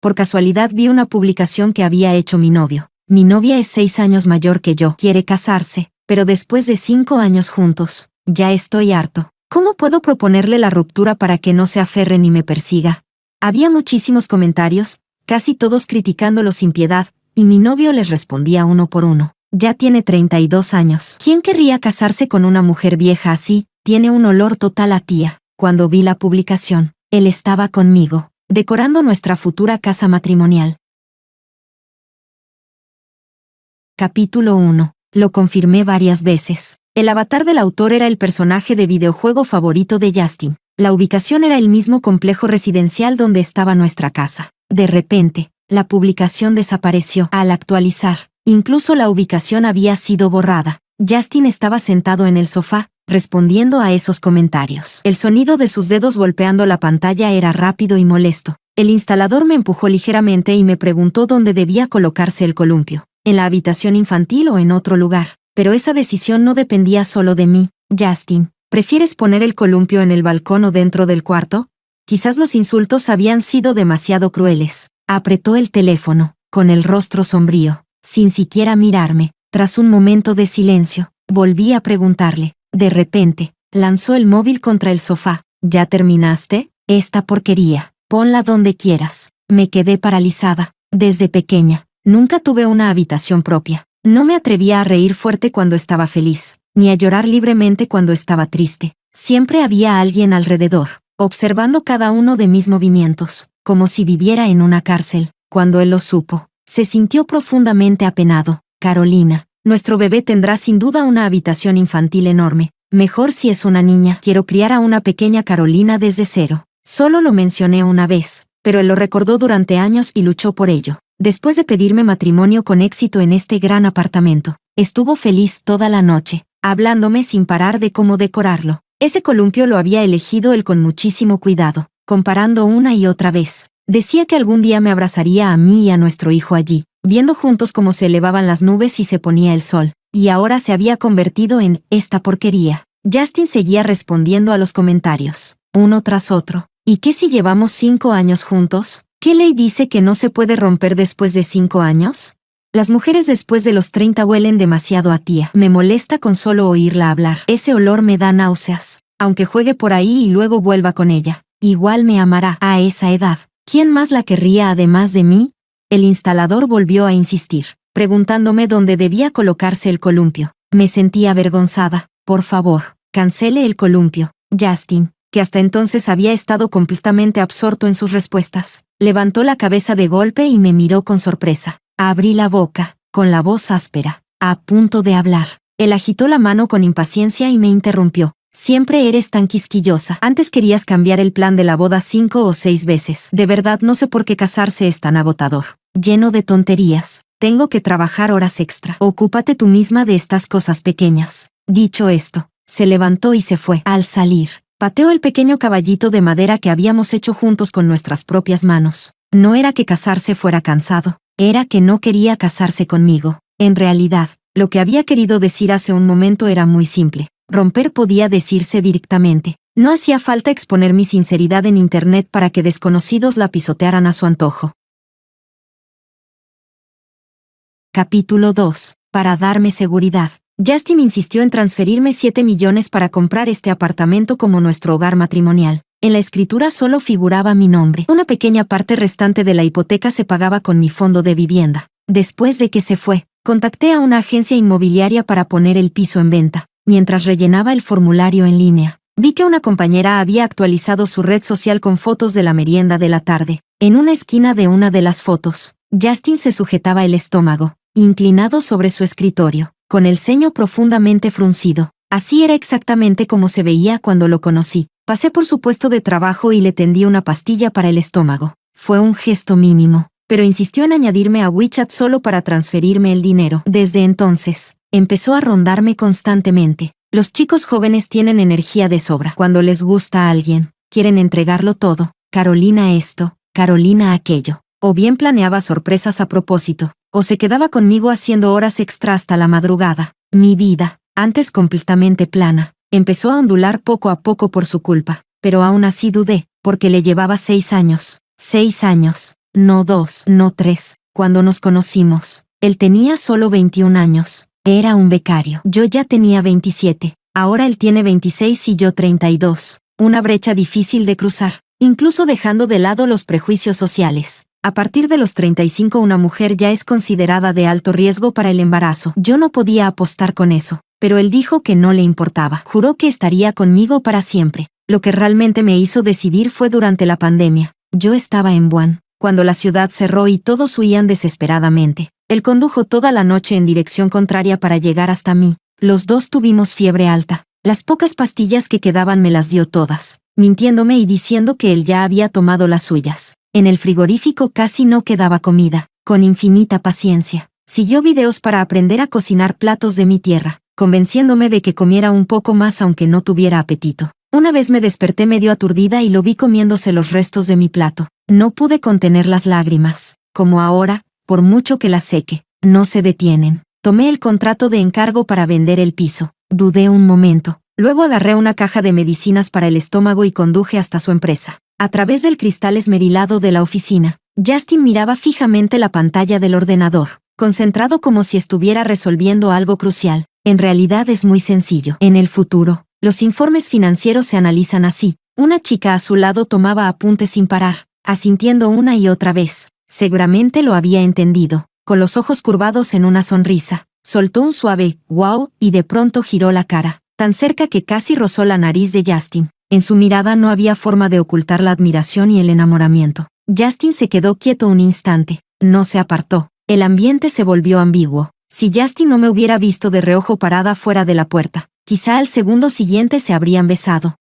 por casualidad vi una publicación que había hecho mi novio. Mi novia es 6 años mayor que yo, quiere casarse, pero después de 5 años juntos, ya estoy harto. ¿Cómo puedo proponerle la ruptura para que no se aferre ni me persiga? Había muchísimos comentarios, casi todos criticándolo sin piedad, y mi novio les respondía uno por uno. Ya tiene 32 años. ¿Quién querría casarse con una mujer vieja así? Tiene un olor total a tía. Cuando vi la publicación, él estaba conmigo, decorando nuestra futura casa matrimonial. Capítulo 1. Lo confirmé varias veces. El avatar del autor era el personaje de videojuego favorito de Justin. La ubicación era el mismo complejo residencial donde estaba nuestra casa. De repente, la publicación desapareció. Al actualizar, incluso la ubicación había sido borrada. Justin estaba sentado en el sofá, respondiendo a esos comentarios. El sonido de sus dedos golpeando la pantalla era rápido y molesto. El instalador me empujó ligeramente y me preguntó dónde debía colocarse el columpio. ¿En la habitación infantil o en otro lugar? Pero esa decisión no dependía solo de mí. Justin, ¿prefieres poner el columpio en el balcón o dentro del cuarto? Quizás los insultos habían sido demasiado crueles. Apretó el teléfono, con el rostro sombrío, sin siquiera mirarme. Tras un momento de silencio, volví a preguntarle. De repente, lanzó el móvil contra el sofá. ¿Ya terminaste? Esta porquería. Ponla donde quieras. Me quedé paralizada. Desde pequeña, nunca tuve una habitación propia. No me atrevía a reír fuerte cuando estaba feliz, ni a llorar libremente cuando estaba triste. Siempre había alguien alrededor, observando cada uno de mis movimientos, como si viviera en una cárcel. Cuando él lo supo, se sintió profundamente apenado. Carolina, nuestro bebé tendrá sin duda una habitación infantil enorme. Mejor si es una niña. Quiero criar a una pequeña Carolina desde cero. Solo lo mencioné una vez, pero él lo recordó durante años y luchó por ello. Después de pedirme matrimonio con éxito en este gran apartamento, estuvo feliz toda la noche, hablándome sin parar de cómo decorarlo. Ese columpio lo había elegido él con muchísimo cuidado, comparando una y otra vez. Decía que algún día me abrazaría a mí y a nuestro hijo allí, viendo juntos cómo se elevaban las nubes y se ponía el sol. Y ahora se había convertido en esta porquería. Justin seguía respondiendo a los comentarios, uno tras otro. ¿Y qué si llevamos 5 años juntos? ¿Qué ley dice que no se puede romper después de 5 años? Las mujeres después de los 30 huelen demasiado a tía. Me molesta con solo oírla hablar. Ese olor me da náuseas. Aunque juegue por ahí y luego vuelva con ella, igual me amará a esa edad. ¿Quién más la querría además de mí? El instalador volvió a insistir, preguntándome dónde debía colocarse el columpio. Me sentía avergonzada. Por favor, cancele el columpio. Justin, que hasta entonces había estado completamente absorto en sus respuestas, levantó la cabeza de golpe y me miró con sorpresa. Abrí la boca, con la voz áspera, a punto de hablar. Él agitó la mano con impaciencia y me interrumpió. Siempre eres tan quisquillosa. Antes querías cambiar el plan de la boda 5 o 6 veces. De verdad no sé por qué casarse es tan agotador. Lleno de tonterías. Tengo que trabajar horas extra. Ocúpate tú misma de estas cosas pequeñas. Dicho esto, se levantó y se fue. Al salir, pateó el pequeño caballito de madera que habíamos hecho juntos con nuestras propias manos. No era que casarse fuera cansado, era que no quería casarse conmigo. En realidad, lo que había querido decir hace un momento era muy simple. Romper podía decirse directamente. No hacía falta exponer mi sinceridad en internet para que desconocidos la pisotearan a su antojo. Capítulo 2. Para darme seguridad. Justin insistió en transferirme 7 millones para comprar este apartamento como nuestro hogar matrimonial. En la escritura solo figuraba mi nombre. Una pequeña parte restante de la hipoteca se pagaba con mi fondo de vivienda. Después de que se fue, contacté a una agencia inmobiliaria para poner el piso en venta. Mientras rellenaba el formulario en línea, vi que una compañera había actualizado su red social con fotos de la merienda de la tarde. En una esquina de una de las fotos, Justin se sujetaba el estómago, inclinado sobre su escritorio, con el ceño profundamente fruncido. Así era exactamente como se veía cuando lo conocí. Pasé por su puesto de trabajo y le tendí una pastilla para el estómago. Fue un gesto mínimo, pero insistió en añadirme a WeChat solo para transferirme el dinero. Desde entonces, empezó a rondarme constantemente. Los chicos jóvenes tienen energía de sobra. Cuando les gusta a alguien, quieren entregarlo todo. Carolina esto, Carolina aquello. O bien planeaba sorpresas a propósito, o se quedaba conmigo haciendo horas extra hasta la madrugada. Mi vida, antes completamente plana, empezó a ondular poco a poco por su culpa. Pero aún así dudé, porque le llevaba 6 años. 6 años. no 2, no 3. Cuando nos conocimos, él tenía solo 21 años. Era un becario. Yo ya tenía 27. Ahora él tiene 26 y yo 32. Una brecha difícil de cruzar, incluso dejando de lado los prejuicios sociales. A partir de los 35 una mujer ya es considerada de alto riesgo para el embarazo. Yo no podía apostar con eso, pero él dijo que no le importaba. Juró que estaría conmigo para siempre. Lo que realmente me hizo decidir fue durante la pandemia. Yo estaba en Wuhan, cuando la ciudad cerró y todos huían desesperadamente. Él condujo toda la noche en dirección contraria para llegar hasta mí. Los dos tuvimos fiebre alta. Las pocas pastillas que quedaban me las dio todas, mintiéndome y diciendo que él ya había tomado las suyas. En el frigorífico casi no quedaba comida. Con infinita paciencia, siguió videos para aprender a cocinar platos de mi tierra, convenciéndome de que comiera un poco más aunque no tuviera apetito. Una vez me desperté medio aturdida y lo vi comiéndose los restos de mi plato. No pude contener las lágrimas. Como ahora, por mucho que las seque, no se detienen. Tomé el contrato de encargo para vender el piso. Dudé un momento. Luego agarré una caja de medicinas para el estómago y conduje hasta su empresa. A través del cristal esmerilado de la oficina, Justin miraba fijamente la pantalla del ordenador, concentrado como si estuviera resolviendo algo crucial. En realidad es muy sencillo. En el futuro, los informes financieros se analizan así. Una chica a su lado tomaba apuntes sin parar, asintiendo una y otra vez. Seguramente lo había entendido. Con los ojos curvados en una sonrisa, soltó un suave «wow» y de pronto giró la cara, tan cerca que casi rozó la nariz de Justin. En su mirada no había forma de ocultar la admiración y el enamoramiento. Justin se quedó quieto un instante. No se apartó. El ambiente se volvió ambiguo. Si Justin no me hubiera visto de reojo parada fuera de la puerta, quizá al segundo siguiente se habrían besado.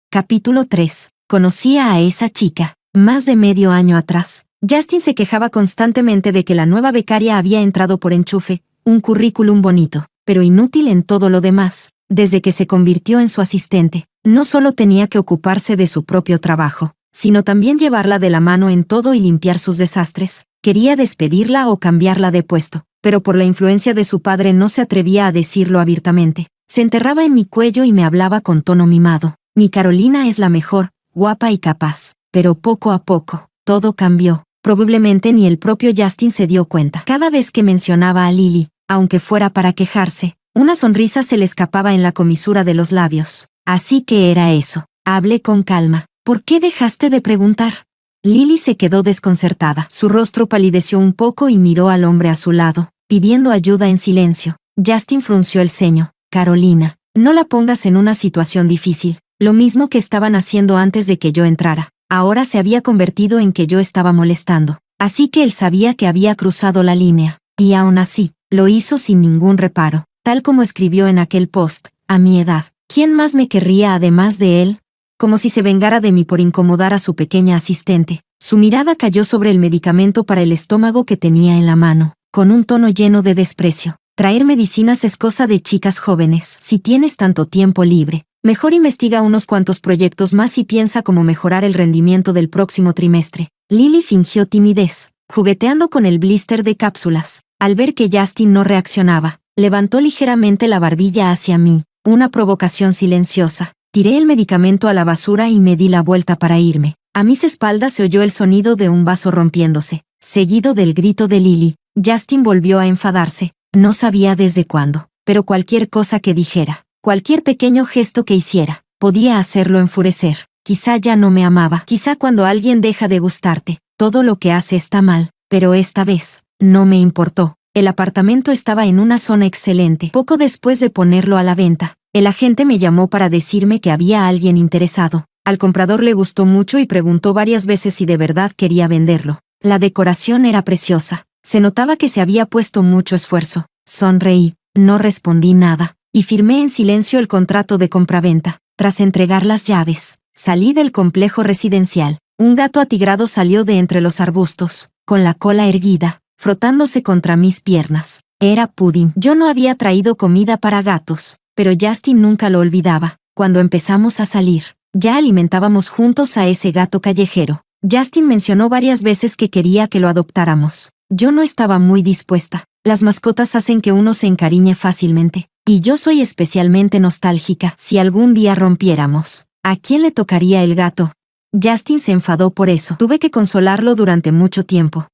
Capítulo 3. Conocía a esa chica. Más de medio año atrás, Justin se quejaba constantemente de que la nueva becaria había entrado por enchufe, un currículum bonito, pero inútil en todo lo demás. Desde que se convirtió en su asistente, no solo tenía que ocuparse de su propio trabajo, sino también llevarla de la mano en todo y limpiar sus desastres. Quería despedirla o cambiarla de puesto, pero por la influencia de su padre no se atrevía a decirlo abiertamente. Se enterraba en mi cuello y me hablaba con tono mimado. Mi Carolina es la mejor, guapa y capaz. Pero poco a poco, todo cambió. Probablemente ni el propio Justin se dio cuenta. Cada vez que mencionaba a Lily, aunque fuera para quejarse, una sonrisa se le escapaba en la comisura de los labios. Así que era eso. Hablé con calma. ¿Por qué dejaste de preguntar? Lily se quedó desconcertada. Su rostro palideció un poco y miró al hombre a su lado, pidiendo ayuda en silencio. Justin frunció el ceño. Carolina, no la pongas en una situación difícil. Lo mismo que estaban haciendo antes de que yo entrara. Ahora se había convertido en que yo estaba molestando. Así que él sabía que había cruzado la línea. Y aún así, lo hizo sin ningún reparo. Tal como escribió en aquel post, a mi edad, ¿quién más me querría además de él? Como si se vengara de mí por incomodar a su pequeña asistente. Su mirada cayó sobre el medicamento para el estómago que tenía en la mano, con un tono lleno de desprecio. Traer medicinas es cosa de chicas jóvenes. Si tienes tanto tiempo libre, mejor investiga unos cuantos proyectos más y piensa cómo mejorar el rendimiento del próximo trimestre. Lily fingió timidez, jugueteando con el blister de cápsulas. Al ver que Justin no reaccionaba, levantó ligeramente la barbilla hacia mí, una provocación silenciosa. Tiré el medicamento a la basura y me di la vuelta para irme. A mis espaldas se oyó el sonido de un vaso rompiéndose, seguido del grito de Lily. Justin volvió a enfadarse. No sabía desde cuándo, pero cualquier cosa que dijera, cualquier pequeño gesto que hiciera, podía hacerlo enfurecer. Quizá ya no me amaba. Quizá cuando alguien deja de gustarte, todo lo que hace está mal. Pero esta vez, no me importó. El apartamento estaba en una zona excelente. Poco después de ponerlo a la venta, el agente me llamó para decirme que había alguien interesado. Al comprador le gustó mucho y preguntó varias veces si de verdad quería venderlo. La decoración era preciosa. Se notaba que se había puesto mucho esfuerzo. Sonreí, no respondí nada, y firmé en silencio el contrato de compraventa. Tras entregar las llaves, salí del complejo residencial. Un gato atigrado salió de entre los arbustos, con la cola erguida, frotándose contra mis piernas. Era Pudding. Yo no había traído comida para gatos, pero Justin nunca lo olvidaba. Cuando empezamos a salir, ya alimentábamos juntos a ese gato callejero. Justin mencionó varias veces que quería que lo adoptáramos. Yo no estaba muy dispuesta. Las mascotas hacen que uno se encariñe fácilmente. Y yo soy especialmente nostálgica. Si algún día rompiéramos, ¿a quién le tocaría el gato? Justin se enfadó por eso. Tuve que consolarlo durante mucho tiempo.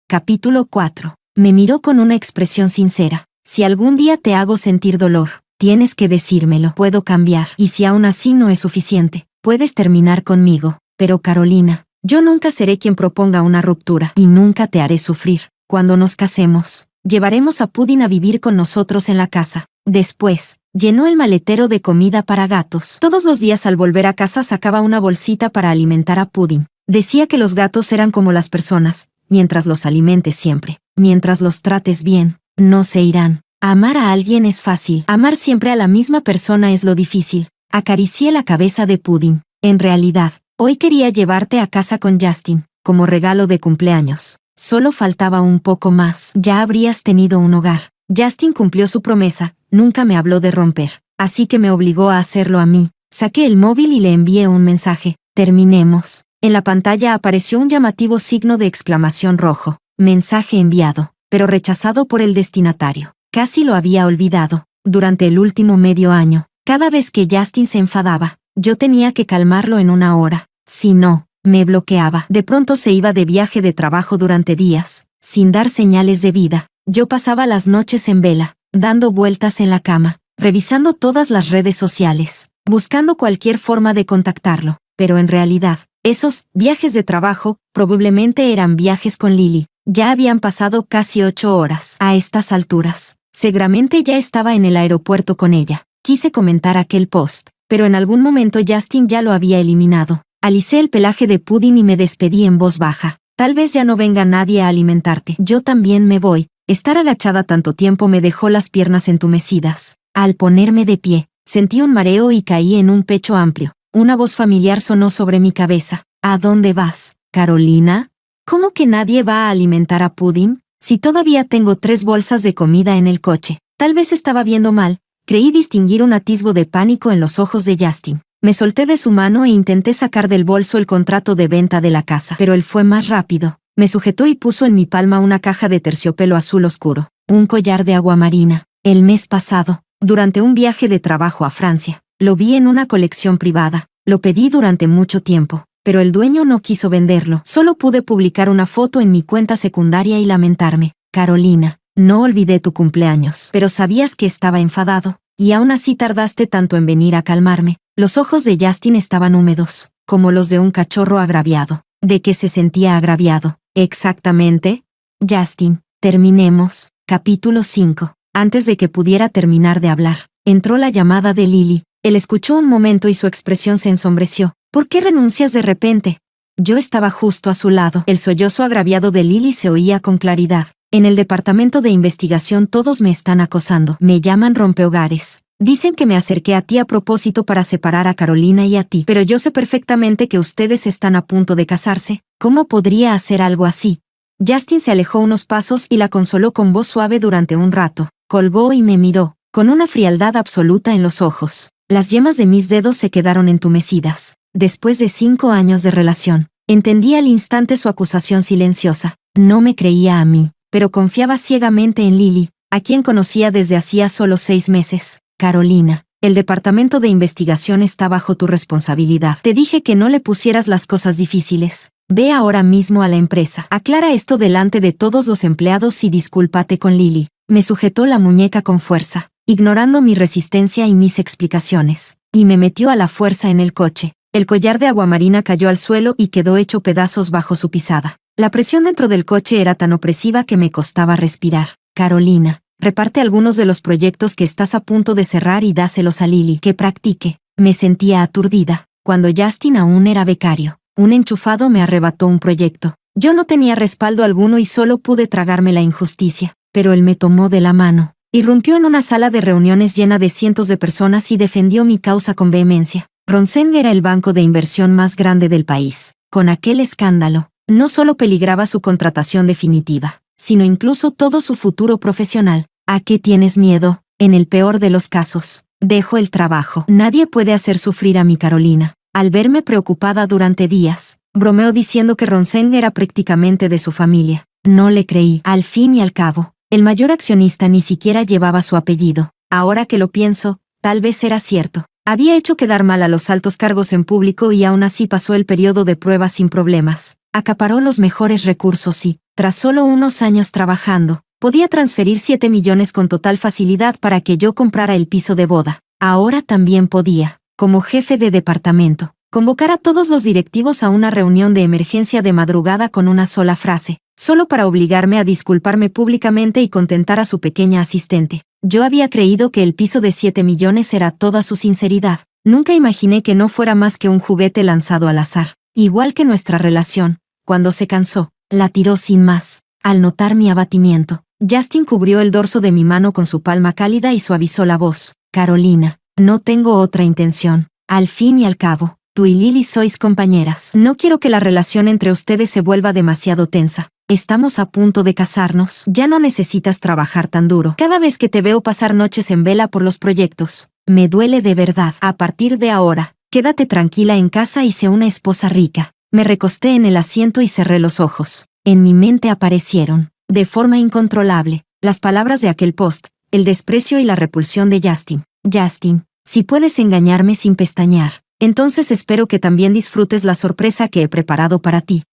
Capítulo 4. Me miró con una expresión sincera. Si algún día te hago sentir dolor, tienes que decírmelo. Puedo cambiar. Y si aún así no es suficiente, puedes terminar conmigo. Pero Carolina, yo nunca seré quien proponga una ruptura. Y nunca te haré sufrir. Cuando nos casemos, llevaremos a Pudding a vivir con nosotros en la casa. Después, llenó el maletero de comida para gatos. Todos los días al volver a casa sacaba una bolsita para alimentar a Pudding. Decía que los gatos eran como las personas. Mientras los alimentes siempre, mientras los trates bien, no se irán. Amar a alguien es fácil. Amar siempre a la misma persona es lo difícil. Acaricié la cabeza de Pudding. En realidad, hoy quería llevarte a casa con Justin, como regalo de cumpleaños. Solo faltaba un poco más. Ya habrías tenido un hogar. Justin cumplió su promesa, nunca me habló de romper. Así que me obligó a hacerlo a mí. Saqué el móvil y le envié un mensaje. Terminemos. En la pantalla apareció un llamativo signo de exclamación rojo. Mensaje enviado, pero rechazado por el destinatario. Casi lo había olvidado. Durante el último medio año, cada vez que Justin se enfadaba, yo tenía que calmarlo en una hora. Si no, me bloqueaba. De pronto se iba de viaje de trabajo durante días, sin dar señales de vida. Yo pasaba las noches en vela, dando vueltas en la cama, revisando todas las redes sociales, buscando cualquier forma de contactarlo. Pero en realidad, esos viajes de trabajo probablemente eran viajes con Lily. Ya habían pasado casi 8 horas. A estas alturas, seguramente ya estaba en el aeropuerto con ella. Quise comentar aquel post, pero en algún momento Justin ya lo había eliminado. Alicé el pelaje de Pudding y me despedí en voz baja. Tal vez ya no venga nadie a alimentarte. Yo también me voy. Estar agachada tanto tiempo me dejó las piernas entumecidas. Al ponerme de pie, sentí un mareo y caí en un pecho amplio. Una voz familiar sonó sobre mi cabeza. ¿A dónde vas, Carolina? ¿Cómo que nadie va a alimentar a Pudding? Si todavía tengo 3 bolsas de comida en el coche. Tal vez estaba viendo mal. Creí distinguir un atisbo de pánico en los ojos de Justin. Me solté de su mano e intenté sacar del bolso el contrato de venta de la casa. Pero él fue más rápido. Me sujetó y puso en mi palma una caja de terciopelo azul oscuro. Un collar de agua marina. El mes pasado, durante un viaje de trabajo a Francia. Lo vi en una colección privada. Lo pedí durante mucho tiempo, pero el dueño no quiso venderlo. Solo pude publicar una foto en mi cuenta secundaria y lamentarme. Carolina, no olvidé tu cumpleaños, pero sabías que estaba enfadado, y aún así tardaste tanto en venir a calmarme. Los ojos de Justin estaban húmedos, como los de un cachorro agraviado. ¿De qué se sentía agraviado? Exactamente. Justin, terminemos. Capítulo 5. Antes de que pudiera terminar de hablar, entró la llamada de Lily. Él escuchó un momento y su expresión se ensombreció. ¿Por qué renuncias de repente? Yo estaba justo a su lado. El sollozo agraviado de Lily se oía con claridad. En el departamento de investigación todos me están acosando. Me llaman rompehogares. Dicen que me acerqué a ti a propósito para separar a Carolina y a ti. Pero yo sé perfectamente que ustedes están a punto de casarse. ¿Cómo podría hacer algo así? Justin se alejó unos pasos y la consoló con voz suave durante un rato. Colgó y me miró, con una frialdad absoluta en los ojos. Las yemas de mis dedos se quedaron entumecidas. Después de 5 años de relación, entendí al instante su acusación silenciosa. No me creía a mí, pero confiaba ciegamente en Lily, a quien conocía desde hacía solo 6 meses. Carolina, el departamento de investigación está bajo tu responsabilidad. Te dije que no le pusieras las cosas difíciles. Ve ahora mismo a la empresa. Aclara esto delante de todos los empleados y discúlpate con Lily. Me sujetó la muñeca con fuerza, ignorando mi resistencia y mis explicaciones, y me metió a la fuerza en el coche. El collar de aguamarina cayó al suelo y quedó hecho pedazos bajo su pisada. La presión dentro del coche era tan opresiva que me costaba respirar. Carolina, reparte algunos de los proyectos que estás a punto de cerrar y dáselos a Lily que practique. Me sentía aturdida. Cuando Justin aún era becario, un enchufado me arrebató un proyecto. Yo no tenía respaldo alguno y solo pude tragarme la injusticia. Pero él me tomó de la mano. Irrumpió en una sala de reuniones llena de cientos de personas y defendió mi causa con vehemencia. Ronseng era el banco de inversión más grande del país. Con aquel escándalo, no solo peligraba su contratación definitiva, sino incluso todo su futuro profesional. ¿A qué tienes miedo? En el peor de los casos, dejo el trabajo. Nadie puede hacer sufrir a mi Carolina. Al verme preocupada durante días, bromeó diciendo que Ronseng era prácticamente de su familia. No le creí. Al fin y al cabo, el mayor accionista ni siquiera llevaba su apellido. Ahora que lo pienso, tal vez era cierto. Había hecho quedar mal a los altos cargos en público y aún así pasó el periodo de prueba sin problemas. Acaparó los mejores recursos y, tras solo unos años trabajando, podía transferir 7 millones con total facilidad para que yo comprara el piso de boda. Ahora también podía, como jefe de departamento, convocar a todos los directivos a una reunión de emergencia de madrugada con una sola frase, solo para obligarme a disculparme públicamente y contentar a su pequeña asistente. Yo había creído que el piso de 7 millones era toda su sinceridad. Nunca imaginé que no fuera más que un juguete lanzado al azar. Igual que nuestra relación, cuando se cansó, la tiró sin más. Al notar mi abatimiento, Justin cubrió el dorso de mi mano con su palma cálida y suavizó la voz. Carolina, no tengo otra intención. Al fin y al cabo, tú y Lily sois compañeras. No quiero que la relación entre ustedes se vuelva demasiado tensa. Estamos a punto de casarnos. Ya no necesitas trabajar tan duro. Cada vez que te veo pasar noches en vela por los proyectos, me duele de verdad. A partir de ahora, quédate tranquila en casa y sé una esposa rica. Me recosté en el asiento y cerré los ojos. En mi mente aparecieron, de forma incontrolable, las palabras de aquel post, el desprecio y la repulsión de Justin. Justin, si puedes engañarme sin pestañear, entonces espero que también disfrutes la sorpresa que he preparado para ti.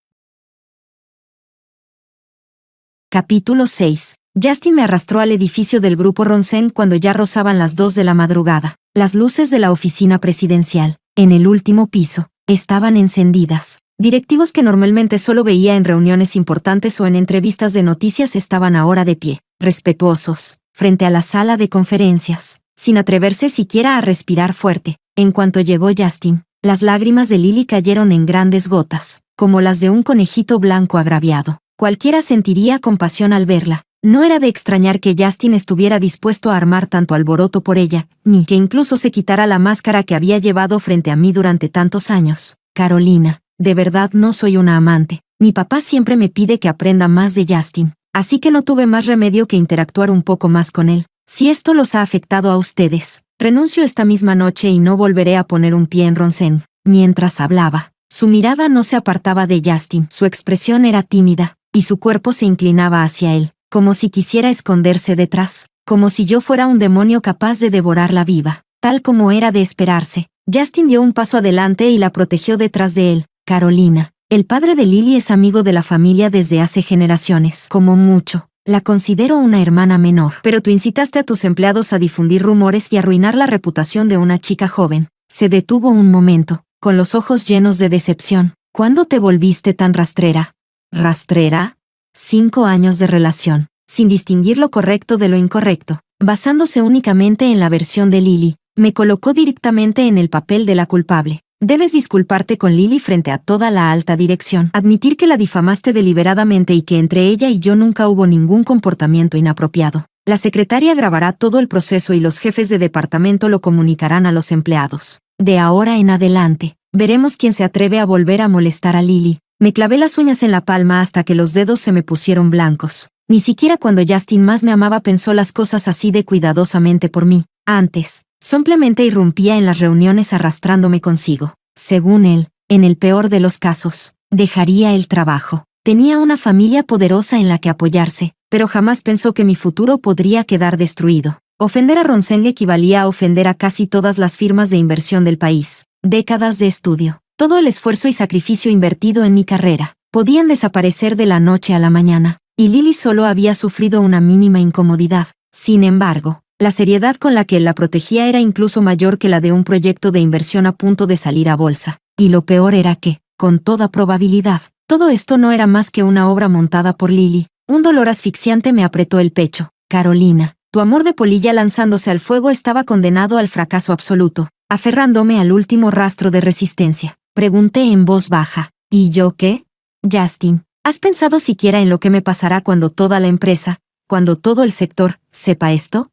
Capítulo 6. Justin me arrastró al edificio del Grupo Ronsen cuando ya rozaban las 2 de la madrugada. Las luces de la oficina presidencial, en el último piso, estaban encendidas. Directivos que normalmente solo veía en reuniones importantes o en entrevistas de noticias estaban ahora de pie, respetuosos, frente a la sala de conferencias, sin atreverse siquiera a respirar fuerte. En cuanto llegó Justin, las lágrimas de Lily cayeron en grandes gotas, como las de un conejito blanco agraviado. Cualquiera sentiría compasión al verla. No era de extrañar que Justin estuviera dispuesto a armar tanto alboroto por ella, ni que incluso se quitara la máscara que había llevado frente a mí durante tantos años. Carolina, de verdad no soy una amante. Mi papá siempre me pide que aprenda más de Justin, así que no tuve más remedio que interactuar un poco más con él. Si esto los ha afectado a ustedes, renuncio esta misma noche y no volveré a poner un pie en Ronsen. Mientras hablaba, su mirada no se apartaba de Justin. Su expresión era tímida, y su cuerpo se inclinaba hacia él, como si quisiera esconderse detrás, como si yo fuera un demonio capaz de devorarla viva. Tal como era de esperarse, Justin dio un paso adelante y la protegió detrás de él. Carolina, el padre de Lily es amigo de la familia desde hace generaciones. Como mucho, la considero una hermana menor. Pero tú incitaste a tus empleados a difundir rumores y arruinar la reputación de una chica joven. Se detuvo un momento, con los ojos llenos de decepción. ¿Cuándo te volviste tan rastrera? ¿Rastrera? 5 años de relación, sin distinguir lo correcto de lo incorrecto, basándose únicamente en la versión de Lily, me colocó directamente en el papel de la culpable. Debes disculparte con Lily frente a toda la alta dirección, admitir que la difamaste deliberadamente y que entre ella y yo nunca hubo ningún comportamiento inapropiado. La secretaria grabará todo el proceso y los jefes de departamento lo comunicarán a los empleados. De ahora en adelante, veremos quién se atreve a volver a molestar a Lily. Me clavé las uñas en la palma hasta que los dedos se me pusieron blancos. Ni siquiera cuando Justin más me amaba pensó las cosas así de cuidadosamente por mí. Antes, simplemente irrumpía en las reuniones arrastrándome consigo. Según él, en el peor de los casos, dejaría el trabajo. Tenía una familia poderosa en la que apoyarse, pero jamás pensó que mi futuro podría quedar destruido. Ofender a Ronsen equivalía a ofender a casi todas las firmas de inversión del país. Décadas de estudio, todo el esfuerzo y sacrificio invertido en mi carrera, podían desaparecer de la noche a la mañana, y Lily solo había sufrido una mínima incomodidad. Sin embargo, la seriedad con la que él la protegía era incluso mayor que la de un proyecto de inversión a punto de salir a bolsa. Y lo peor era que, con toda probabilidad, todo esto no era más que una obra montada por Lily. Un dolor asfixiante me apretó el pecho. Carolina, tu amor de polilla lanzándose al fuego estaba condenado al fracaso absoluto. Aferrándome al último rastro de resistencia, pregunté en voz baja, ¿y yo qué? Justin, ¿has pensado siquiera en lo que me pasará cuando toda la empresa, cuando todo el sector, sepa esto?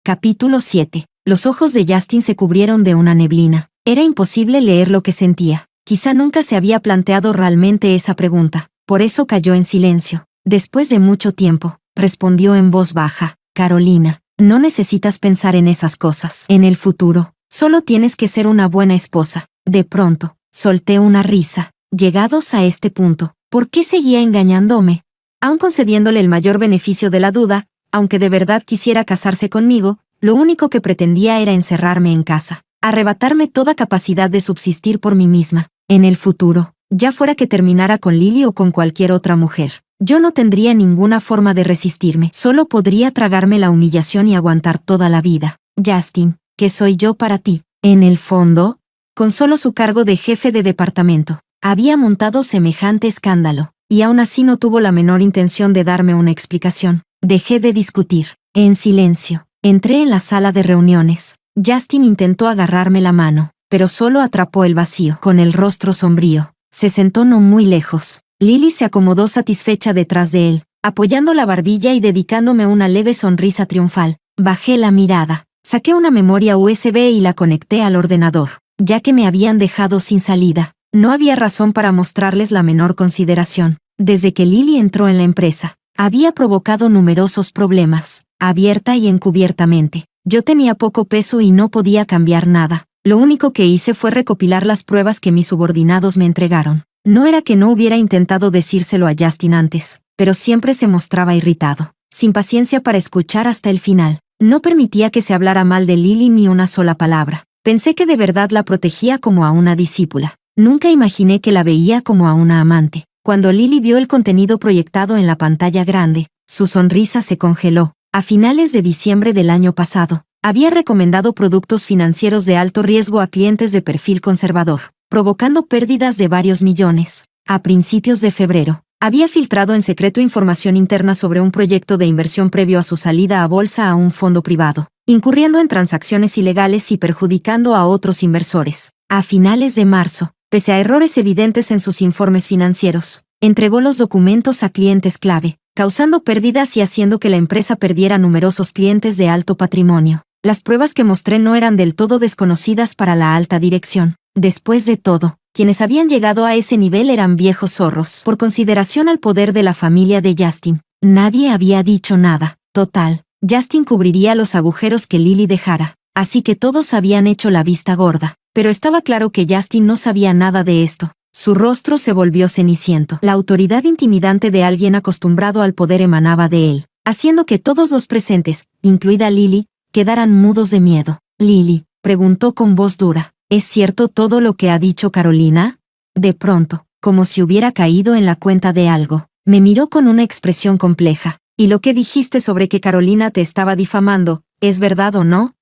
Capítulo 7. Los ojos de Justin se cubrieron de una neblina. Era imposible leer lo que sentía. Quizá nunca se había planteado realmente esa pregunta. Por eso cayó en silencio. Después de mucho tiempo, respondió en voz baja, Carolina, no necesitas pensar en esas cosas. En el futuro, solo tienes que ser una buena esposa. De pronto, solté una risa. Llegados a este punto, ¿por qué seguía engañándome? Aun concediéndole el mayor beneficio de la duda, aunque de verdad quisiera casarse conmigo, Lo único que pretendía era encerrarme en casa, arrebatarme toda capacidad de subsistir por mí misma. En el futuro, ya fuera que terminara con Lily o con cualquier otra mujer, yo no tendría ninguna forma de resistirme. Solo podría tragarme la humillación y aguantar toda la vida. Justin, ¿qué soy yo para ti? En el fondo, con solo su cargo de jefe de departamento, había montado semejante escándalo, y aún así no tuvo la menor intención de darme una explicación. Dejé de discutir. En silencio, entré en la sala de reuniones. Justin intentó agarrarme la mano, pero solo atrapó el vacío. Con el rostro sombrío, se sentó no muy lejos. Lily se acomodó satisfecha detrás de él, apoyando la barbilla y dedicándome una leve sonrisa triunfal. Bajé la mirada, saqué una memoria USB y la conecté al ordenador, ya que me habían dejado sin salida. No había razón para mostrarles la menor consideración. Desde que Lily entró en la empresa, había provocado numerosos problemas, abierta y encubiertamente. Yo tenía poco peso y no podía cambiar nada. Lo único que hice fue recopilar las pruebas que mis subordinados me entregaron. No era que no hubiera intentado decírselo a Justin antes, pero siempre se mostraba irritado, sin paciencia para escuchar hasta el final. No permitía que se hablara mal de Lily ni una sola palabra. Pensé que de verdad la protegía como a una discípula. Nunca imaginé que la veía como a una amante. Cuando Lily vio el contenido proyectado en la pantalla grande, su sonrisa se congeló. A finales de diciembre del año pasado, había recomendado productos financieros de alto riesgo a clientes de perfil conservador, provocando pérdidas de varios millones. A principios de febrero, había filtrado en secreto información interna sobre un proyecto de inversión previo a su salida a bolsa a un fondo privado, incurriendo en transacciones ilegales y perjudicando a otros inversores. A finales de marzo, pese a errores evidentes en sus informes financieros, entregó los documentos a clientes clave, causando pérdidas y haciendo que la empresa perdiera numerosos clientes de alto patrimonio. Las pruebas que mostré no eran del todo desconocidas para la alta dirección. Después de todo, quienes habían llegado a ese nivel eran viejos zorros. Por consideración al poder de la familia de Justin, nadie había dicho nada. Total, Justin cubriría los agujeros que Lily dejara, así que todos habían hecho la vista gorda. Pero estaba claro que Justin no sabía nada de esto. Su rostro se volvió ceniciento. La autoridad intimidante de alguien acostumbrado al poder emanaba de él, haciendo que todos los presentes, incluida Lily, quedaran mudos de miedo. Lily, preguntó con voz dura, ¿es cierto todo lo que ha dicho Carolina? De pronto, como si hubiera caído en la cuenta de algo, me miró con una expresión compleja. ¿Y lo que dijiste sobre que Carolina te estaba difamando, es verdad o no?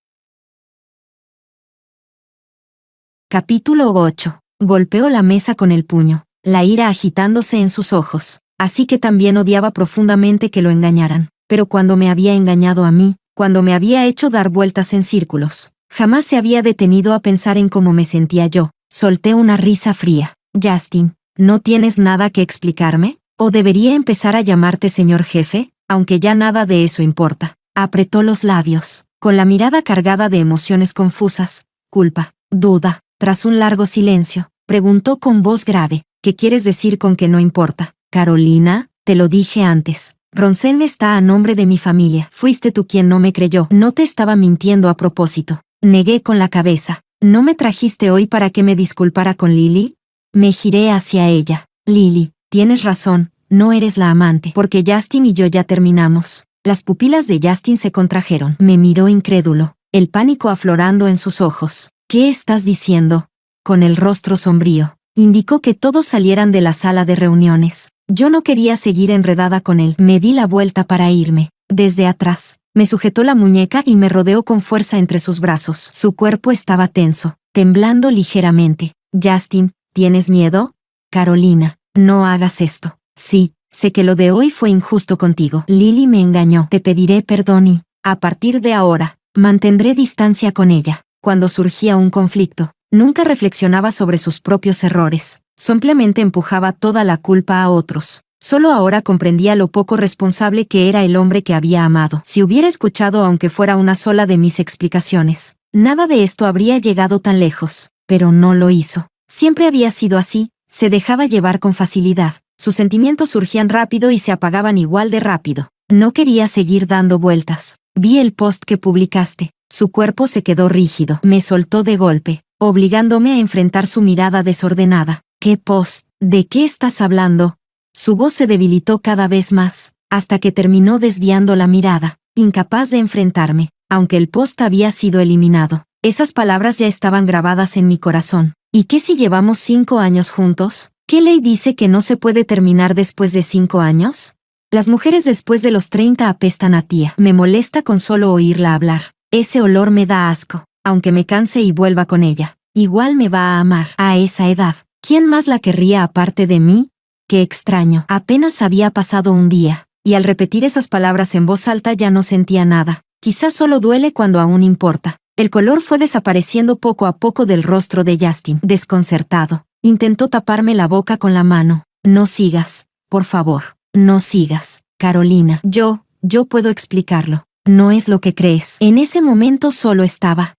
Capítulo 8. Golpeó la mesa con el puño, la ira agitándose en sus ojos. Así que también odiaba profundamente que lo engañaran. Pero cuando me había engañado a mí, cuando me había hecho dar vueltas en círculos, jamás se había detenido a pensar en cómo me sentía yo. Solté una risa fría. Justin, ¿no tienes nada que explicarme? ¿O debería empezar a llamarte señor jefe? Aunque ya nada de eso importa. Apretó los labios, con la mirada cargada de emociones confusas, culpa, duda. Tras un largo silencio, preguntó con voz grave, ¿qué quieres decir con que no importa? Carolina, te lo dije antes. Ronsen está a nombre de mi familia. Fuiste tú quien no me creyó. No te estaba mintiendo a propósito. Negué con la cabeza. ¿No me trajiste hoy para que me disculpara con Lily? Me giré hacia ella. Lily, tienes razón, no eres la amante. Porque Justin y yo ya terminamos. Las pupilas de Justin se contrajeron. Me miró incrédulo, el pánico aflorando en sus ojos. ¿Qué estás diciendo? Con el rostro sombrío, indicó que todos salieran de la sala de reuniones. Yo no quería seguir enredada con él. Me di la vuelta para irme. Desde atrás, me sujetó la muñeca y me rodeó con fuerza entre sus brazos. Su cuerpo estaba tenso, temblando ligeramente. Justin, ¿tienes miedo? Carolina, no hagas esto. Sí, sé que lo de hoy fue injusto contigo. Lily me engañó. Te pediré perdón y, a partir de ahora, mantendré distancia con ella. Cuando surgía un conflicto, nunca reflexionaba sobre sus propios errores, simplemente empujaba toda la culpa a otros. Solo ahora comprendía lo poco responsable que era el hombre que había amado. Si hubiera escuchado aunque fuera una sola de mis explicaciones, nada de esto habría llegado tan lejos, pero no lo hizo. Siempre había sido así, se dejaba llevar con facilidad. Sus sentimientos surgían rápido y se apagaban igual de rápido. No quería seguir dando vueltas. Vi el post que publicaste. Su cuerpo se quedó rígido. Me soltó de golpe, obligándome a enfrentar su mirada desordenada. ¿Qué post? ¿De qué estás hablando? Su voz se debilitó cada vez más, hasta que terminó desviando la mirada, incapaz de enfrentarme. aunque el post había sido eliminado. Esas palabras ya estaban grabadas en mi corazón. ¿Y qué si llevamos 5 años juntos? ¿Qué ley dice que no se puede terminar después de 5 años? Las mujeres después de los 30 apestan a tía. Me molesta con solo oírla hablar. Ese olor me da asco. Aunque me canse y vuelva con ella, igual me va a amar. A esa edad, ¿quién más la querría aparte de mí? Qué extraño. Apenas había pasado un día, y al repetir esas palabras en voz alta ya no sentía nada. Quizás solo duele cuando aún importa. El color fue desapareciendo poco a poco del rostro de Justin. Desconcertado, intentó taparme la boca con la mano. No sigas, por favor, no sigas, Carolina. Yo puedo explicarlo. No es lo que crees. En ese momento solo estaba.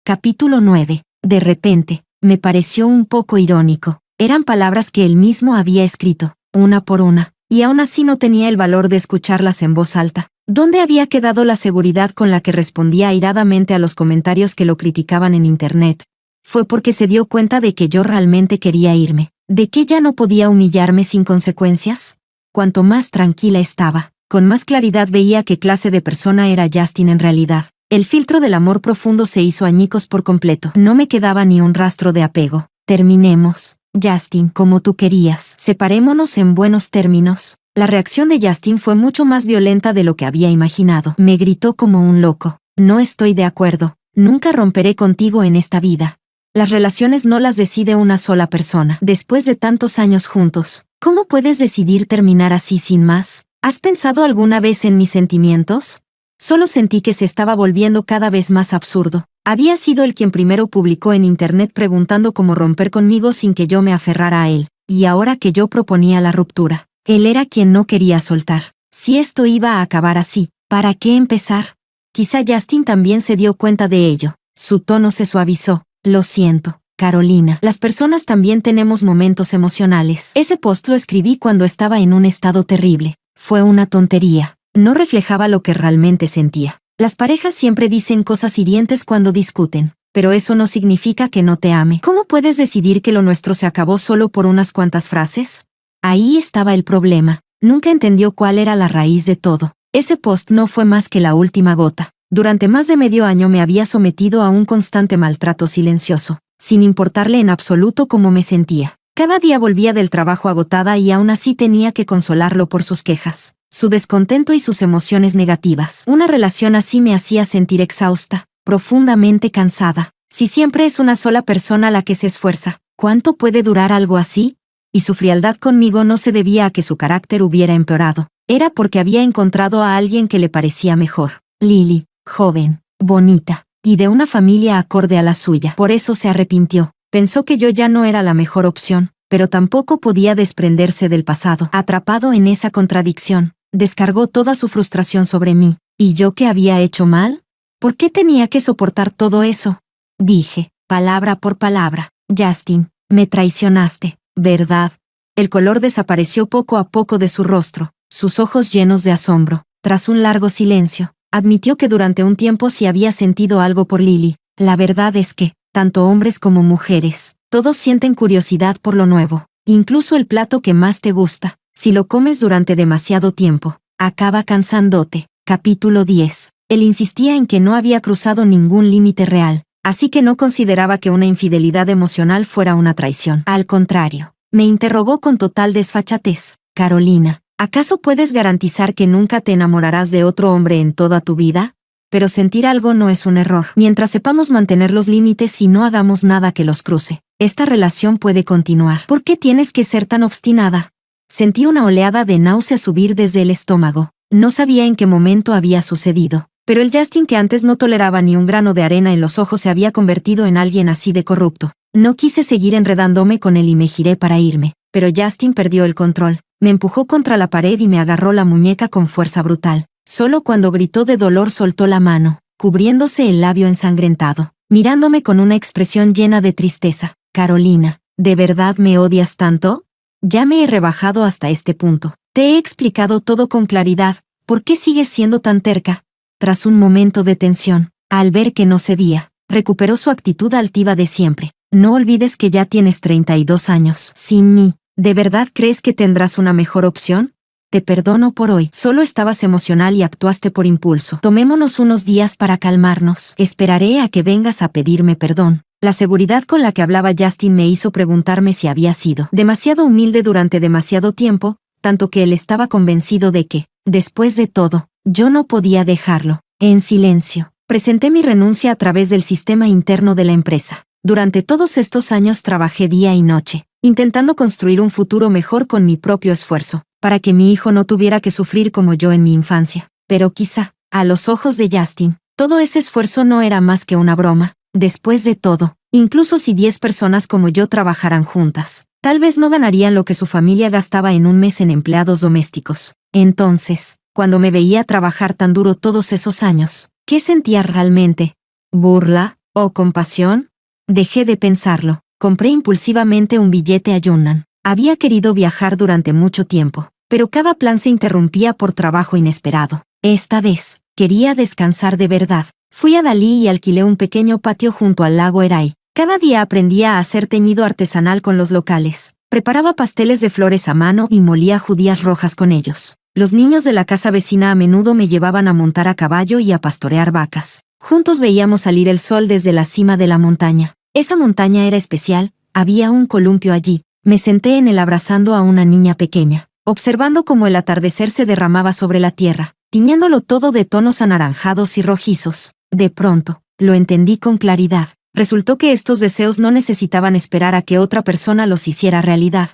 Capítulo 9. De repente, me pareció un poco irónico. Eran palabras que él mismo había escrito, una por una, y aún así no tenía el valor de escucharlas en voz alta. ¿Dónde había quedado la seguridad con la que respondía airadamente a los comentarios que lo criticaban en internet? Fue porque se dio cuenta de que yo realmente quería irme, de que ya no podía humillarme sin consecuencias. Cuanto más tranquila estaba, con más claridad veía qué clase de persona era Justin en realidad. El filtro del amor profundo se hizo añicos por completo. No me quedaba ni un rastro de apego. Terminemos, Justin, como tú querías. Separémonos en buenos términos. La reacción de Justin fue mucho más violenta de lo que había imaginado. Me gritó como un loco. No estoy de acuerdo. Nunca romperé contigo en esta vida. Las relaciones no las decide una sola persona. Después de tantos años juntos, ¿cómo puedes decidir terminar así sin más? ¿Has pensado alguna vez en mis sentimientos? Solo sentí que se estaba volviendo cada vez más absurdo. Había sido él quien primero publicó en internet preguntando cómo romper conmigo sin que yo me aferrara a él, y ahora que yo proponía la ruptura, él era quien no quería soltar. Si esto iba a acabar así, ¿para qué empezar? Quizá Justin también se dio cuenta de ello. Su tono se suavizó. Lo siento, Carolina. Las personas también tenemos momentos emocionales. Ese post lo escribí cuando estaba en un estado terrible. Fue una tontería. No reflejaba lo que realmente sentía. Las parejas siempre dicen cosas hirientes cuando discuten, pero eso no significa que no te ame. ¿Cómo puedes decidir que lo nuestro se acabó solo por unas cuantas frases? Ahí estaba el problema. Nunca entendió cuál era la raíz de todo. Ese post no fue más que la última gota. Durante más de medio año me había sometido a un constante maltrato silencioso, sin importarle en absoluto cómo me sentía. Cada día volvía del trabajo agotada y aún así tenía que consolarlo por sus quejas, su descontento y sus emociones negativas. Una relación así me hacía sentir exhausta, profundamente cansada. Si siempre es una sola persona la que se esfuerza, ¿cuánto puede durar algo así? Y su frialdad conmigo no se debía a que su carácter hubiera empeorado. Era porque había encontrado a alguien que le parecía mejor. Lily, joven, bonita, y de una familia acorde a la suya. Por eso se arrepintió. Pensó que yo ya no era la mejor opción, pero tampoco podía desprenderse del pasado. Atrapado en esa contradicción, descargó toda su frustración sobre mí. ¿Y yo qué había hecho mal? ¿Por qué tenía que soportar todo eso? Dije, palabra por palabra. Justin, me traicionaste, ¿verdad? El color desapareció poco a poco de su rostro, sus ojos llenos de asombro. Tras un largo silencio, admitió que durante un tiempo sí había sentido algo por Lily. La verdad es que, tanto hombres como mujeres, todos sienten curiosidad por lo nuevo. Incluso el plato que más te gusta, si lo comes durante demasiado tiempo, acaba cansándote. Capítulo 10. Él insistía en que no había cruzado ningún límite real, así que no consideraba que una infidelidad emocional fuera una traición. Al contrario, me interrogó con total desfachatez. Carolina, ¿acaso puedes garantizar que nunca te enamorarás de otro hombre en toda tu vida? Pero sentir algo no es un error. Mientras sepamos mantener los límites y no hagamos nada que los cruce, esta relación puede continuar. ¿Por qué tienes que ser tan obstinada? Sentí una oleada de náusea subir desde el estómago. No sabía en qué momento había sucedido, pero el Justin que antes no toleraba ni un grano de arena en los ojos se había convertido en alguien así de corrupto. No quise seguir enredándome con él y me giré para irme, pero Justin perdió el control. Me empujó contra la pared y me agarró la muñeca con fuerza brutal. Solo cuando gritó de dolor soltó la mano, cubriéndose el labio ensangrentado, mirándome con una expresión llena de tristeza. Carolina, ¿de verdad me odias tanto? Ya me he rebajado hasta este punto. Te he explicado todo con claridad. ¿Por qué sigues siendo tan terca? Tras un momento de tensión, al ver que no cedía, recuperó su actitud altiva de siempre. No olvides que ya tienes 32 años. Sin mí, ¿de verdad crees que tendrás una mejor opción? Te perdono por hoy. Solo estabas emocional y actuaste por impulso. Tomémonos unos días para calmarnos. Esperaré a que vengas a pedirme perdón. La seguridad con la que hablaba Justin me hizo preguntarme si había sido demasiado humilde durante demasiado tiempo, tanto que él estaba convencido de que, después de todo, yo no podía dejarlo. En silencio, presenté mi renuncia a través del sistema interno de la empresa. Durante todos estos años trabajé día y noche, intentando construir un futuro mejor con mi propio esfuerzo, para que mi hijo no tuviera que sufrir como yo en mi infancia. Pero quizá, a los ojos de Justin, todo ese esfuerzo no era más que una broma. Después de todo, incluso si 10 personas como yo trabajaran juntas, tal vez no ganarían lo que su familia gastaba en un mes en empleados domésticos. Entonces, cuando me veía trabajar tan duro todos esos años, ¿qué sentía realmente? ¿Burla o compasión? Dejé de pensarlo. Compré impulsivamente un billete a Yunnan. Había querido viajar durante mucho tiempo, pero cada plan se interrumpía por trabajo inesperado. Esta vez, quería descansar de verdad. Fui a Dalí y alquilé un pequeño patio junto al lago Erai. Cada día aprendía a hacer teñido artesanal con los locales. Preparaba pasteles de flores a mano y molía judías rojas con ellos. Los niños de la casa vecina a menudo me llevaban a montar a caballo y a pastorear vacas. Juntos veíamos salir el sol desde la cima de la montaña. Esa montaña era especial, había un columpio allí. Me senté en él abrazando a una niña pequeña, observando cómo el atardecer se derramaba sobre la tierra, tiñéndolo todo de tonos anaranjados y rojizos. De pronto, lo entendí con claridad. Resultó que estos deseos no necesitaban esperar a que otra persona los hiciera realidad.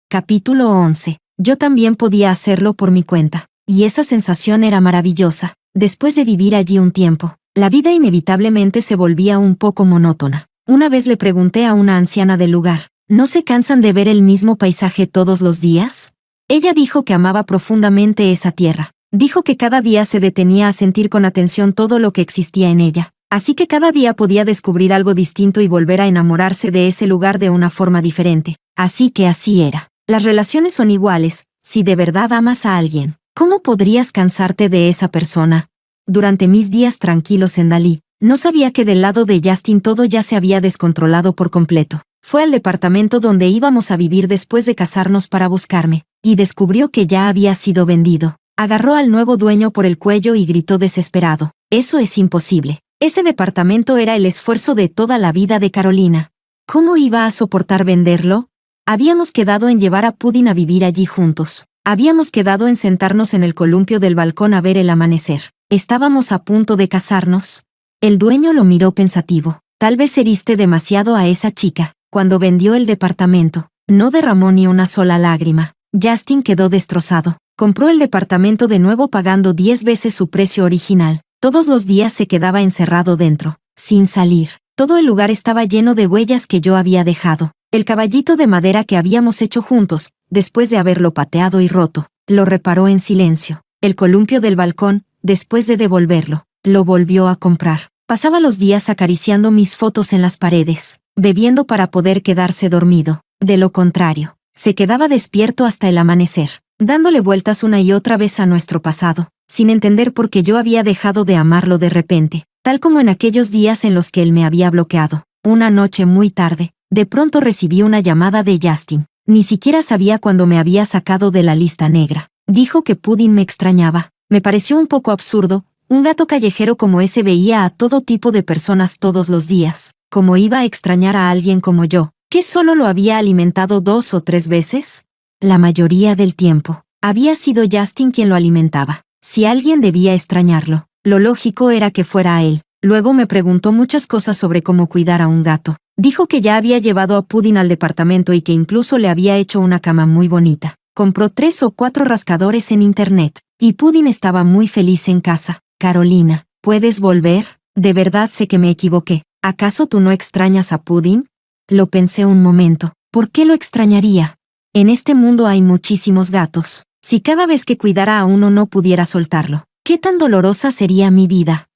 Capítulo 11. Yo también podía hacerlo por mi cuenta, y esa sensación era maravillosa. Después de vivir allí un tiempo, la vida inevitablemente se volvía un poco monótona. Una vez le pregunté a una anciana del lugar, ¿no se cansan de ver el mismo paisaje todos los días? Ella dijo que amaba profundamente esa tierra. Dijo que cada día se detenía a sentir con atención todo lo que existía en ella. Así que cada día podía descubrir algo distinto y volver a enamorarse de ese lugar de una forma diferente. Así que así era. Las relaciones son iguales. Si de verdad amas a alguien, ¿cómo podrías cansarte de esa persona? Durante mis días tranquilos en Dalí, no sabía que del lado de Justin todo ya se había descontrolado por completo. Fue al departamento donde íbamos a vivir después de casarnos para buscarme, y descubrió que ya había sido vendido. Agarró al nuevo dueño por el cuello y gritó desesperado, «Eso es imposible. Ese departamento era el esfuerzo de toda la vida de Carolina. ¿Cómo iba a soportar venderlo? Habíamos quedado en llevar a Pudding a vivir allí juntos. Habíamos quedado en sentarnos en el columpio del balcón a ver el amanecer. Estábamos a punto de casarnos». El dueño lo miró pensativo. «Tal vez heriste demasiado a esa chica». Cuando vendió el departamento, no derramó ni una sola lágrima. Justin quedó destrozado. Compró el departamento de nuevo pagando 10 veces su precio original. Todos los días se quedaba encerrado dentro, sin salir. Todo el lugar estaba lleno de huellas que yo había dejado. El caballito de madera que habíamos hecho juntos, después de haberlo pateado y roto, lo reparó en silencio. El columpio del balcón, después de devolverlo, lo volvió a comprar. Pasaba los días acariciando mis fotos en las paredes, bebiendo para poder quedarse dormido. De lo contrario, se quedaba despierto hasta el amanecer, dándole vueltas una y otra vez a nuestro pasado, sin entender por qué yo había dejado de amarlo de repente, tal como en aquellos días en los que él me había bloqueado. Una noche muy tarde, de pronto recibí una llamada de Justin. Ni siquiera sabía cuándo me había sacado de la lista negra. Dijo que Pudding me extrañaba. Me pareció un poco absurdo. Un gato callejero como ese veía a todo tipo de personas todos los días. ¿Cómo iba a extrañar a alguien como yo, que solo lo había alimentado 2 o 3 veces? La mayoría del tiempo, había sido Justin quien lo alimentaba. Si alguien debía extrañarlo, lo lógico era que fuera a él. Luego me preguntó muchas cosas sobre cómo cuidar a un gato. Dijo que ya había llevado a Pudding al departamento y que incluso le había hecho una cama muy bonita. Compró 3 o 4 rascadores en internet, y Pudding estaba muy feliz en casa. Carolina, ¿puedes volver? De verdad sé que me equivoqué. ¿Acaso tú no extrañas a Pudding? Lo pensé un momento. ¿Por qué lo extrañaría? En este mundo hay muchísimos gatos. Si cada vez que cuidara a uno no pudiera soltarlo, ¿qué tan dolorosa sería mi vida?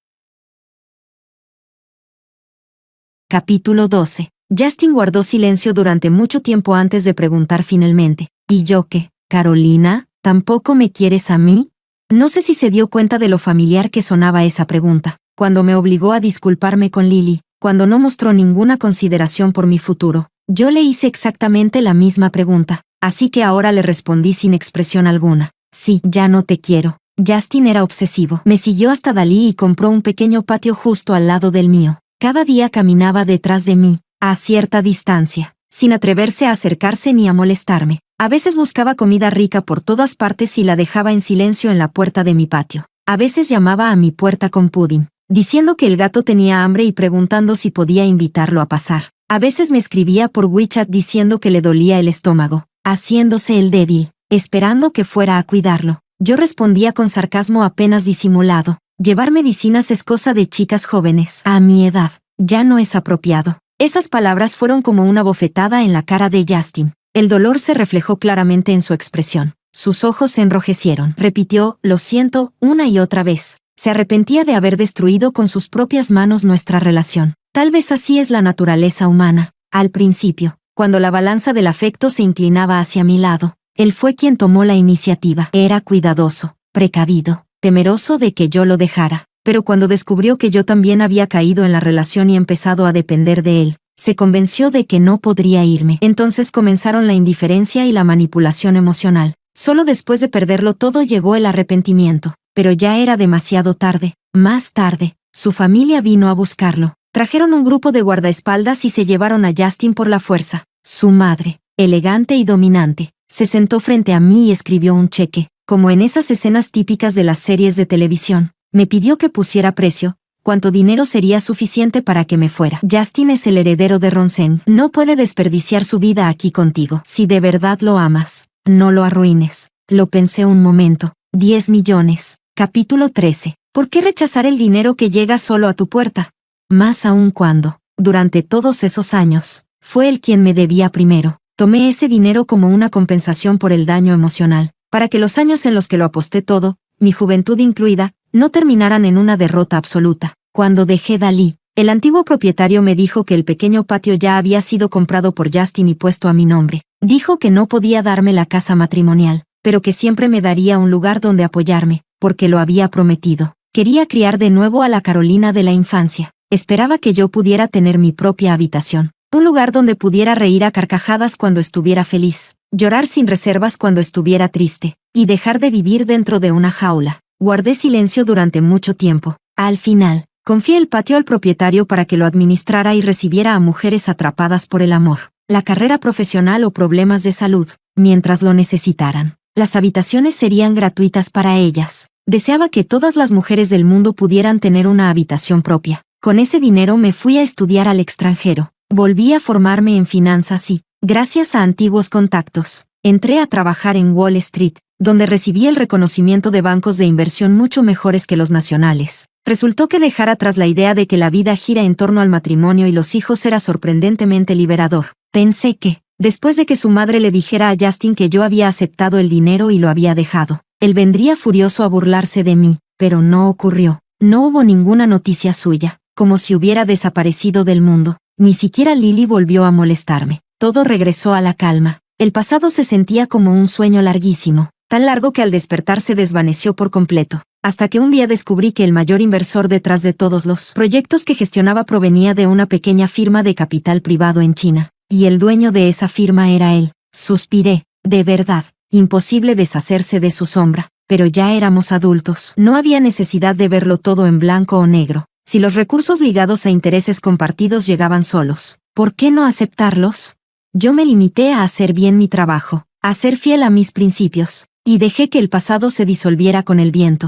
Capítulo 12. Justin guardó silencio durante mucho tiempo antes de preguntar finalmente, ¿y yo qué? ¿Carolina, tampoco me quieres a mí? No sé si se dio cuenta de lo familiar que sonaba esa pregunta, cuando me obligó a disculparme con Lily, cuando no mostró ninguna consideración por mi futuro. Yo le hice exactamente la misma pregunta. así que ahora le respondí sin expresión alguna. Sí, ya no te quiero. Justin era obsesivo. Me siguió hasta Dalí y compró un pequeño patio justo al lado del mío. Cada día caminaba detrás de mí, a cierta distancia, sin atreverse a acercarse ni a molestarme. A veces buscaba comida rica por todas partes y la dejaba en silencio en la puerta de mi patio. A veces llamaba a mi puerta con pudding, diciendo que el gato tenía hambre y preguntando si podía invitarlo a pasar. A veces me escribía por WeChat diciendo que le dolía el estómago, haciéndose el débil, esperando que fuera a cuidarlo. Yo respondía con sarcasmo apenas disimulado. Llevar medicinas es cosa de chicas jóvenes. A mi edad, ya no es apropiado. Esas palabras fueron como una bofetada en la cara de Justin. El dolor se reflejó claramente en su expresión. Sus ojos se enrojecieron. Repitió, lo siento, una y otra vez. Se arrepentía de haber destruido con sus propias manos nuestra relación. Tal vez así es la naturaleza humana. Al principio, cuando la balanza del afecto se inclinaba hacia mi lado, él fue quien tomó la iniciativa. Era cuidadoso, precavido, temeroso de que yo lo dejara. Pero cuando descubrió que yo también había caído en la relación y empezado a depender de él, se convenció de que no podría irme. Entonces comenzaron la indiferencia y la manipulación emocional. Solo después de perderlo todo llegó el arrepentimiento. Pero ya era demasiado tarde. Más tarde, su familia vino a buscarlo. Trajeron un grupo de guardaespaldas y se llevaron a Justin por la fuerza. Su madre, elegante y dominante, se sentó frente a mí y escribió un cheque, como en esas escenas típicas de las series de televisión. Me pidió que pusiera precio, cuánto dinero sería suficiente para que me fuera. Justin es el heredero de Ronsen. No puede desperdiciar su vida aquí contigo. Si de verdad lo amas, no lo arruines. Lo pensé un momento. 10 millones. Capítulo 13. ¿Por qué rechazar el dinero que llega solo a tu puerta? Más aún cuando, durante todos esos años, fue él quien me debía primero. Tomé ese dinero como una compensación por el daño emocional, para que los años en los que lo aposté todo, mi juventud incluida, no terminaran en una derrota absoluta. Cuando dejé Dalí, el antiguo propietario me dijo que el pequeño patio ya había sido comprado por Justin y puesto a mi nombre. Dijo que no podía darme la casa matrimonial, pero que siempre me daría un lugar donde apoyarme, porque lo había prometido. Quería criar de nuevo a la Carolina de la infancia. Esperaba que yo pudiera tener mi propia habitación. Un lugar donde pudiera reír a carcajadas cuando estuviera feliz, llorar sin reservas cuando estuviera triste, y dejar de vivir dentro de una jaula. Guardé silencio durante mucho tiempo. Al final, confié el patio al propietario para que lo administrara y recibiera a mujeres atrapadas por el amor, la carrera profesional o problemas de salud, mientras lo necesitaran. Las habitaciones serían gratuitas para ellas. Deseaba que todas las mujeres del mundo pudieran tener una habitación propia. Con ese dinero me fui a estudiar al extranjero. Volví a formarme en finanzas y, gracias a antiguos contactos, entré a trabajar en Wall Street, donde recibí el reconocimiento de bancos de inversión mucho mejores que los nacionales. Resultó que dejar atrás la idea de que la vida gira en torno al matrimonio y los hijos era sorprendentemente liberador. Pensé que, después de que su madre le dijera a Justin que yo había aceptado el dinero y lo había dejado, él vendría furioso a burlarse de mí, pero no ocurrió. No hubo ninguna noticia suya, como si hubiera desaparecido del mundo. Ni siquiera Lily volvió a molestarme. Todo regresó a la calma. El pasado se sentía como un sueño larguísimo, tan largo que al despertar se desvaneció por completo. Hasta que un día descubrí que el mayor inversor detrás de todos los proyectos que gestionaba provenía de una pequeña firma de capital privado en China, y el dueño de esa firma era él. Suspiré. De verdad, imposible deshacerse de su sombra. Pero ya éramos adultos. No había necesidad de verlo todo en blanco o negro. Si los recursos ligados a intereses compartidos llegaban solos, ¿por qué no aceptarlos? Yo me limité a hacer bien mi trabajo, a ser fiel a mis principios, y dejé que el pasado se disolviera con el viento.